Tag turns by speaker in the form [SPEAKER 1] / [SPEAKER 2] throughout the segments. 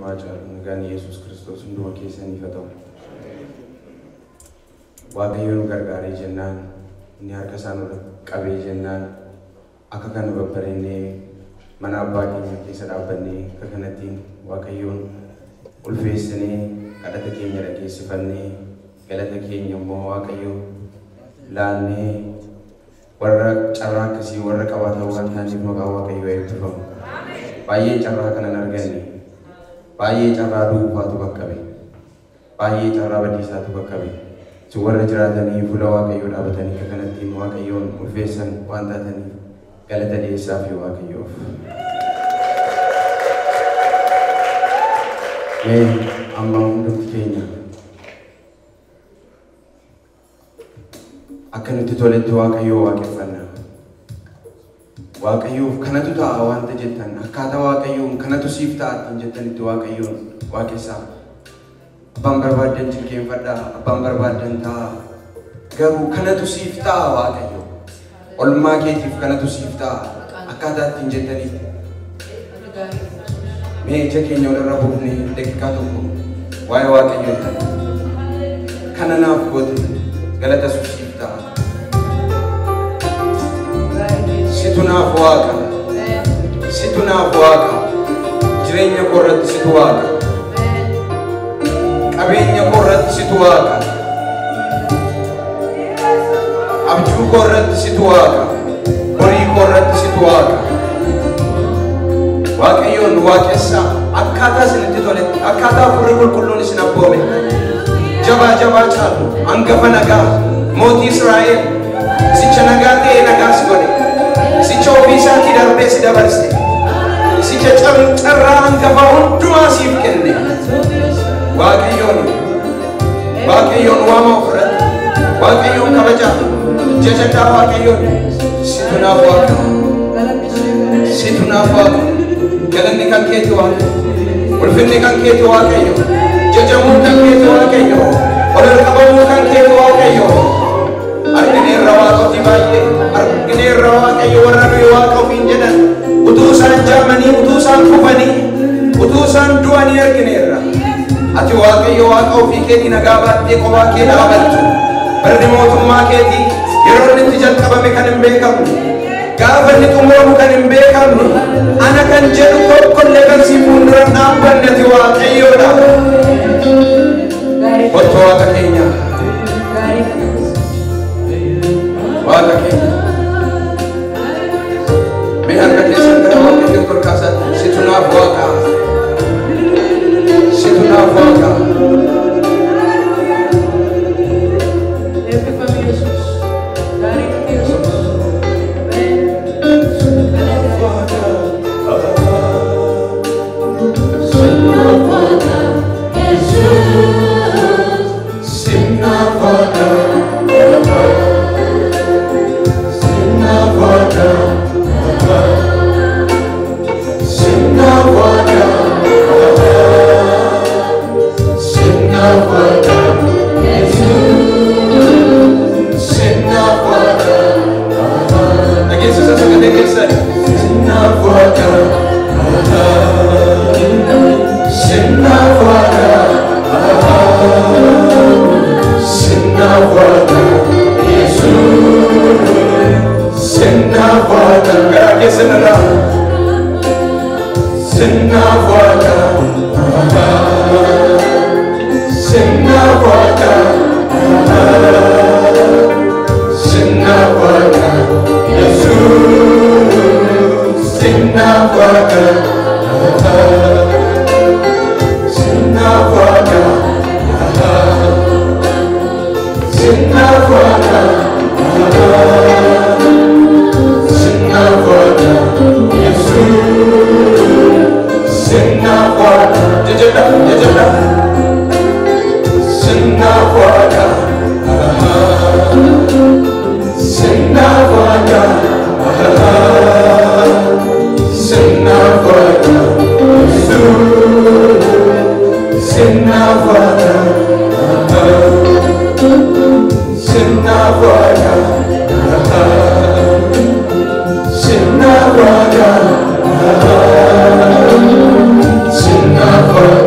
[SPEAKER 1] Nagaan Yesus Kristos hunduma keessaniif haa ta'u. Waaqayyoon gargaaree jennaan inni harka isaa nurra qabee jennaan akka kana babbareennee mana abbaa keenya keessa dhaabbannee akka kanattiin Waaqayyoon ulfeessinee kadhata keenya dhageessifannee galata keenya immoo Waaqayyoo laannee warra carraa akkasii warra qabaatan waan ta'aniif maqaa Waaqayyoo eebbifamu. Baay'ee carraa kanan arganne. Baay'ee carraa duubaatu bakka bu'e. Baay'ee carraa badiisaatu bakka bu'e. Warra jiraatanii fuula Waaqayyoo dhaabatanii akka kanatti Waaqayyoon ulfeessan waan taataniif galata dhiyeessaa fi Waaqayyoof. Mee amma hundumti keenya akka nuti toletti Waaqayyoo waaqeffanna. Waaqayyoof kanatu ta'a wanta jettan akkaataa Waaqayyoon kanatu siif ta'a jettanitti Waaqayyoon waaqessaa. Abbaan barbaadan jilbeenfadhaa, abbaan barbaadan ta'a. Garuu kanatu siif ta'a Waaqayyo. Olmaa keetiif kanatu siif ta'a akkaataa ittiin jettanitti. Mee ija keenya walirra buufnee daqiiqaa tokko waa'ee Waaqayyoo ta'a. Kana naaf goote galata siif ta'a. Situ naaf Waaqa. Situ naaf Waaqa. Jireenya koo irratti situ Waaqa. Qabeenya koo irratti situ Waaqa. Abjuu koo irratti situ Waaqa. Horii koo irratti situ Waaqa. Waaqayyoon waaqessaa akkaataa isinitti toletti akkaataa Hafuurri Qulqulluun isin abboome. Jabaa jabaa caalu hangafa nagaa mootii Israa'el sicha nagaa ta'ee nagaa si godhe. Sicha ofii isaatii darbee si dabarse. Sicha carraa hangafa hundumaa siif kenne. Waaqayyoon waama ofirratti. Waaqayyoon kabajaa. Jajadhaa Waaqayyoon. Situ naaf Waaqa. Situ naaf Waaqa. Galanni kan keeti Waaqa. Ulfinni kan keeti Waaqayyo. Jajamuun kan keeti Waaqayyo. Ol qabamuu kan keeti Waaqayyo. Argineerra Waaqoti baay'ee. Argineerra Waaqayyo warra nuyi Waaqa ofiin jedhan. Utuu isaan jaamanii, utuu isaan kufanii, utuu isaan du'anii argineerra. Ati Waaqayyo Waaqa ofii keetii nagaa baattee kophaa kee dhaabattu. Barri mootummaa keetii yeroo inni itti jalqabame kan hin beekamne. Gaafa inni xumuramu kan hin beekamne. Ana kan jedhu tokkollee kan si fuuldura dhaabbanne ati Waaqayyoodha. Kottu Waaqa keenya. Waaqa keenya. Mee harka keessan gara Waaqayyoo korkaasaa situ naaf Waaqa. Situ naaf Waaqa. Sinna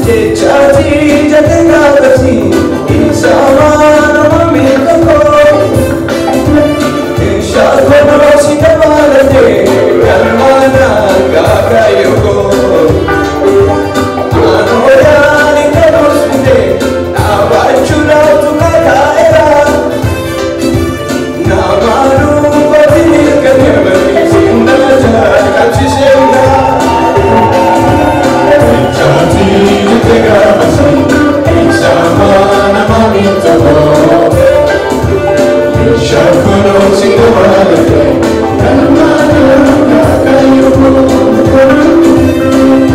[SPEAKER 1] Jechati jatengavati Insamana mamikako Inshakono sitavalate Kalmana gagayoko Anoyani kanosvide Navachura tukakaera Namanu vatinirkanevati Sindaja kachishenda Jati jatengavati Insamana mamikako Inshakono sitavalate Kalmana gagayoko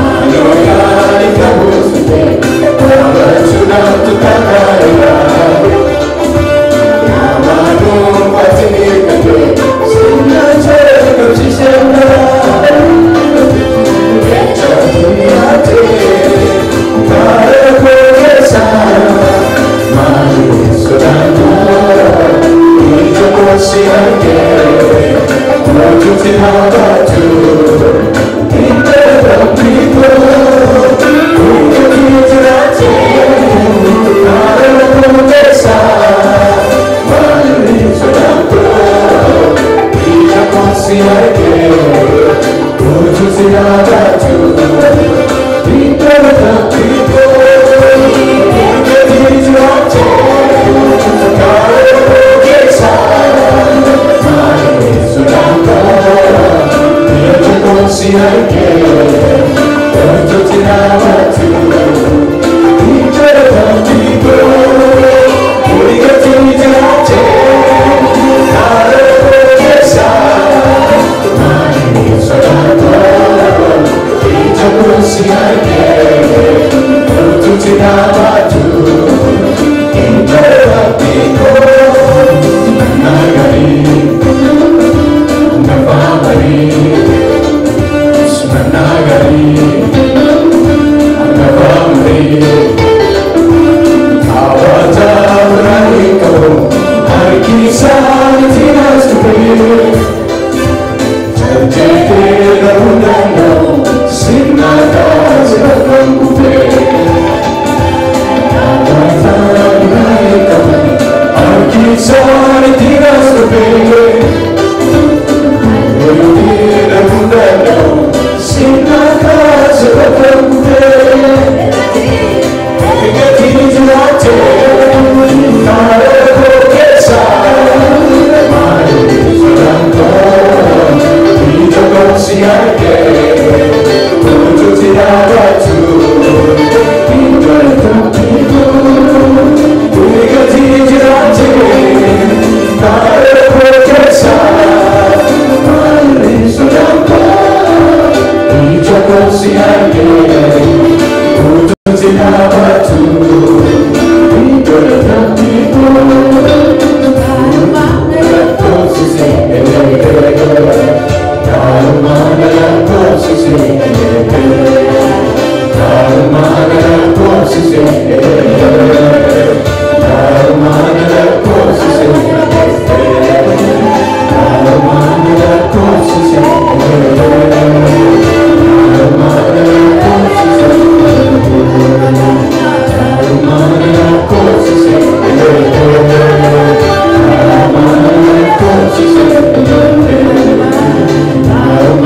[SPEAKER 1] Anoyani kanosvide Navachura tukakaera Namanu vatinirkanevati Sindaja kachishenda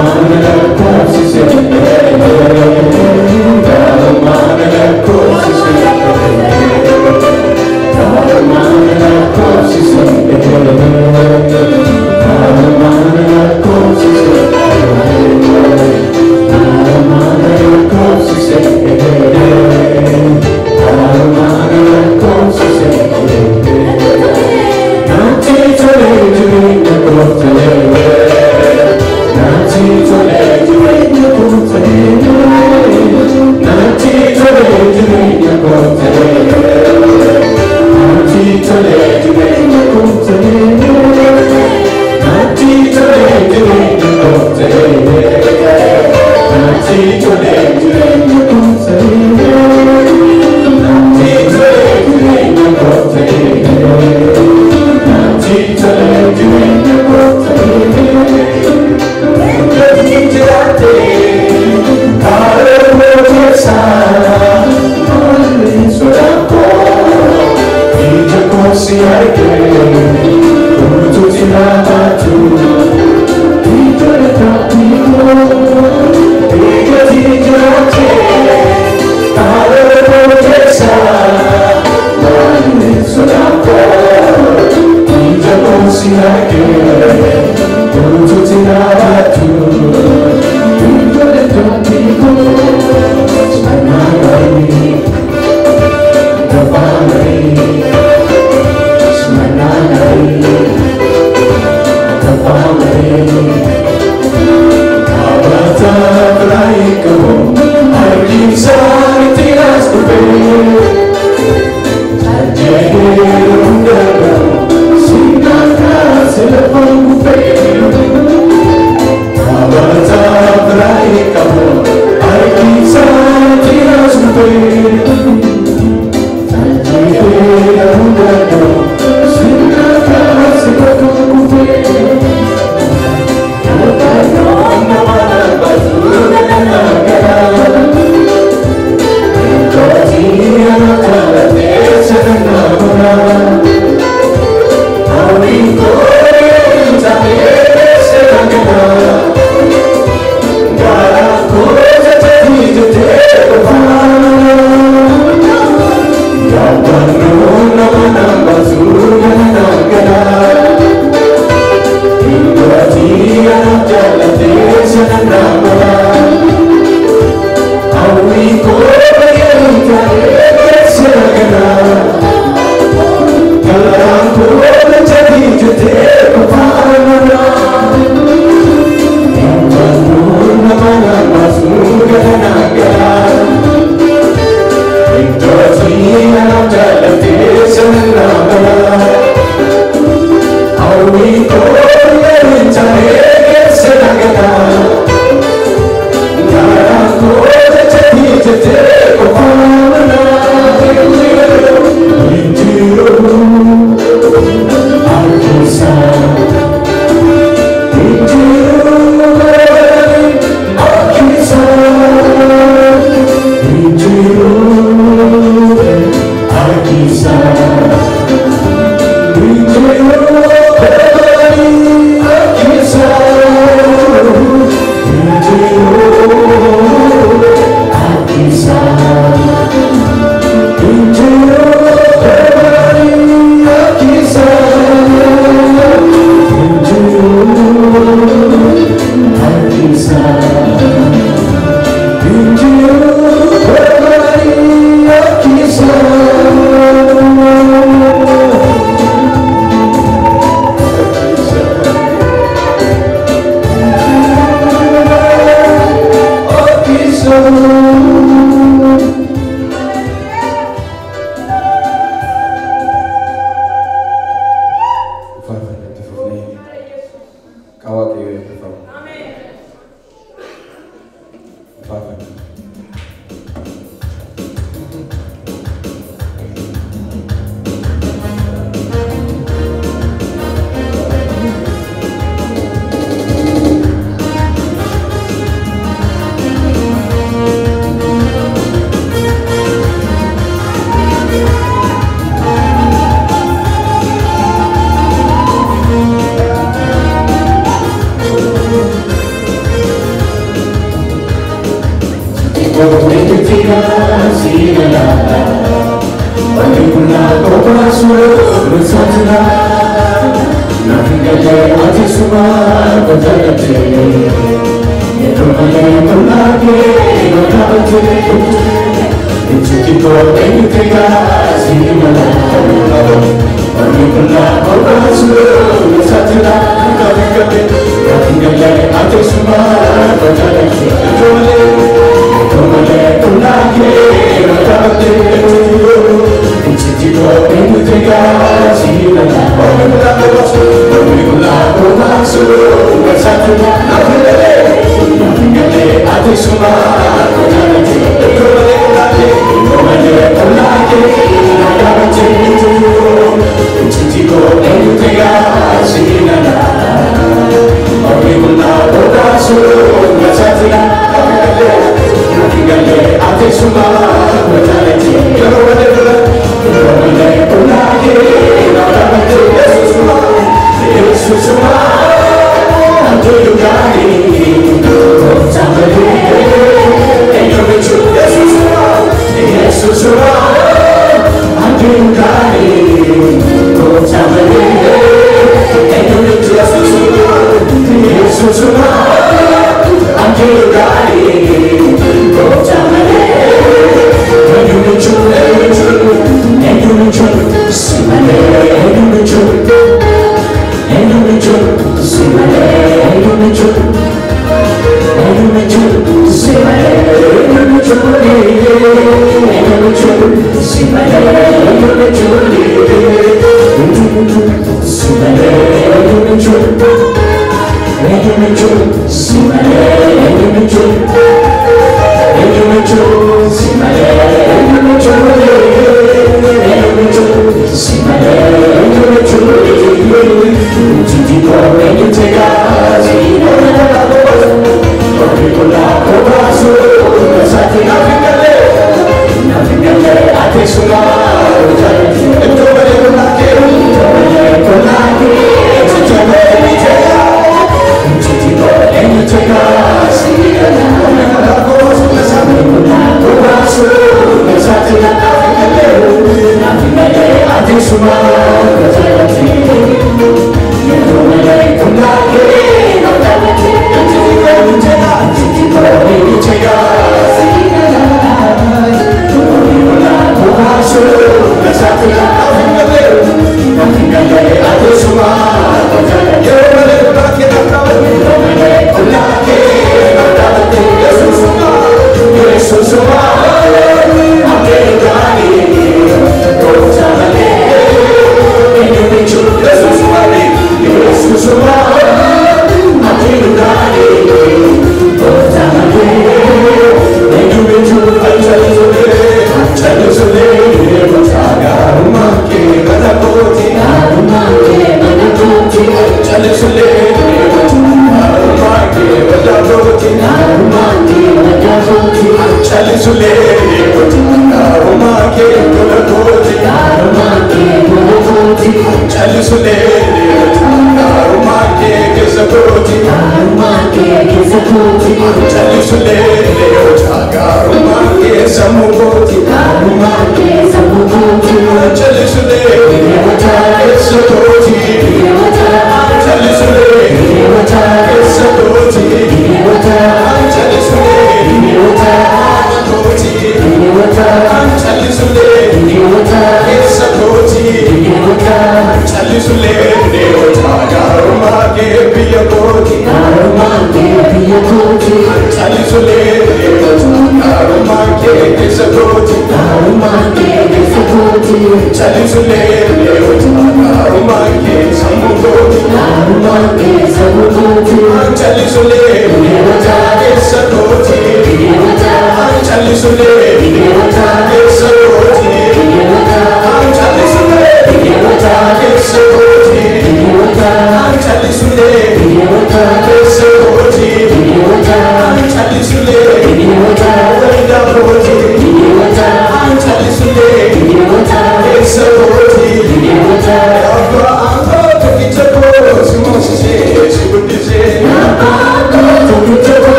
[SPEAKER 2] Amen.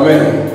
[SPEAKER 1] Amen.